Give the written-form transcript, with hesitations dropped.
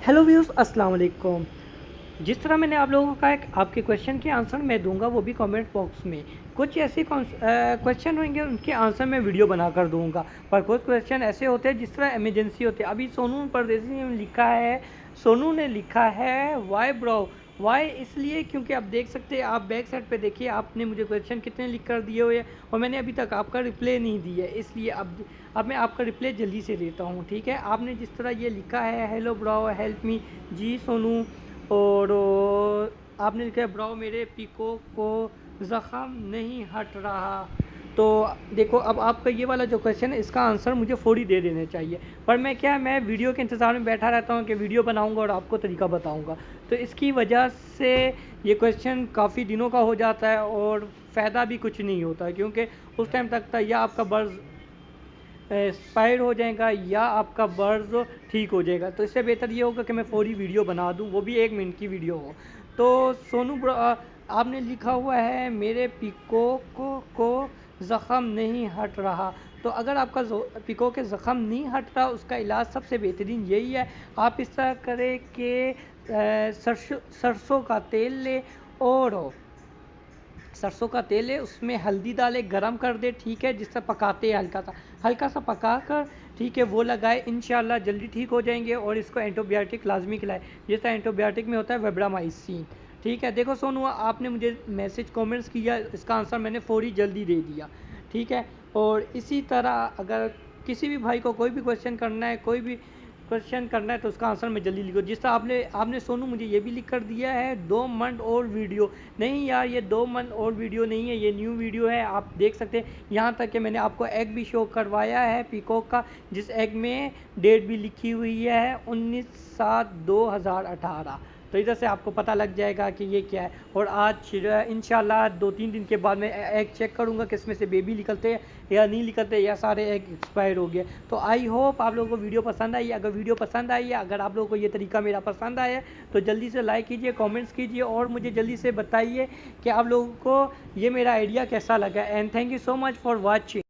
Hello viewers, अस्सलाम वालेकुम। जिस तरह मैंने आप लोगों का एक आपके क्वेश्चन के आंसर मैं दूंगा, वो भी कमेंट बॉक्स में। कुछ ऐसे क्वेश्चन होंगे, उनके आंसर मैं वीडियो बनाकर दूंगा। पर कुछ क्वेश्चन ऐसे होते हैं जिस तरह इमरजेंसी होती है। अभी सोनू परदेसी ने लिखा है, सोनू ने लिखा है वाई ब्रो। वाई इसलिए क्योंकि आप देख सकते हैं, आप बैक साइड पे देखिए, आपने मुझे क्वेश्चन कितने लिख कर दिए हुए हैं और मैंने अभी तक आपका रिप्लाई नहीं दिया है। इसलिए अब मैं आपका रिप्लाई जल्दी से देता हूँ, ठीक है। आपने जिस तरह ये लिखा है, हेलो ब्रो हेल्प मी, जी सोनू। और आपने लिखा है ब्रो मेरे पिको को ज़ख़म नहीं हट रहा। तो देखो, अब आपका ये वाला जो क्वेश्चन है, इसका आंसर मुझे फौरी दे देने चाहिए। पर मैं वीडियो के इंतज़ार में बैठा रहता हूँ कि वीडियो बनाऊंगा और आपको तरीका बताऊंगा। तो इसकी वजह से ये क्वेश्चन काफ़ी दिनों का हो जाता है और फ़ायदा भी कुछ नहीं होता, क्योंकि उस टाइम तक या आपका बर्ज़ एक्सपायर हो जाएगा या आपका बर्ज़ ठीक हो जाएगा। तो इससे बेहतर ये होगा कि मैं फौरी वीडियो बना दूं, वो भी 1 मिनट की वीडियो हो। तो सोनू ब्रो, आपने लिखा हुआ है मेरे पिकोक को ज़ख़म नहीं हट रहा। तो अगर आपका पिको के ज़ख़म नहीं हट रहा, उसका इलाज सबसे बेहतरीन यही है, आप इस तरह करें कि सरसों का तेल ले और सरसों का तेल है, उसमें हल्दी डाले, गरम कर दे, ठीक है। जिससे पकाते हैं, हल्का सा पका कर, ठीक है, वो लगाए, इंशाल्लाह जल्दी ठीक हो जाएंगे। और इसको एंटीबायोटिक लाजमी खिलाए, जैसा एंटीबायोटिक में होता है वेब्रामाइसिन, ठीक है। देखो सोनू, आपने मुझे मैसेज कमेंट्स किया, इसका आंसर मैंने फौरी जल्दी दे दिया, ठीक है। और इसी तरह अगर किसी भी भाई को कोई भी क्वेश्चन करना है, कोई भी क्वेश्चन करना है, तो उसका आंसर मैं जल्दी लिखो। जिस तरह आपने सोनू मुझे ये भी लिख कर दिया है 2 मंथ और वीडियो। नहीं यार, ये 2 मंथ और वीडियो नहीं है, ये न्यू वीडियो है। आप देख सकते हैं, यहाँ तक कि मैंने आपको एग भी शो करवाया है पीकॉक का, जिस एग में डेट भी लिखी हुई है 19/7/2018। तो इधर से आपको पता लग जाएगा कि ये क्या है। और आज इंशाल्लाह 2-3 दिन के बाद मैं एग चेक करूँगा कि इसमें से बेबी निकलते हैं या नहीं निकलते, या सारे एग एक्सपायर हो गए। तो आई होप आप लोगों को वीडियो पसंद आई। अगर वीडियो पसंद आई है, अगर आप लोगों को ये तरीका मेरा पसंद आया है, तो जल्दी से लाइक कीजिए, कमेंट्स कीजिए और मुझे जल्दी से बताइए कि आप लोगों को ये मेरा आइडिया कैसा लगा। And thank you so much for watching.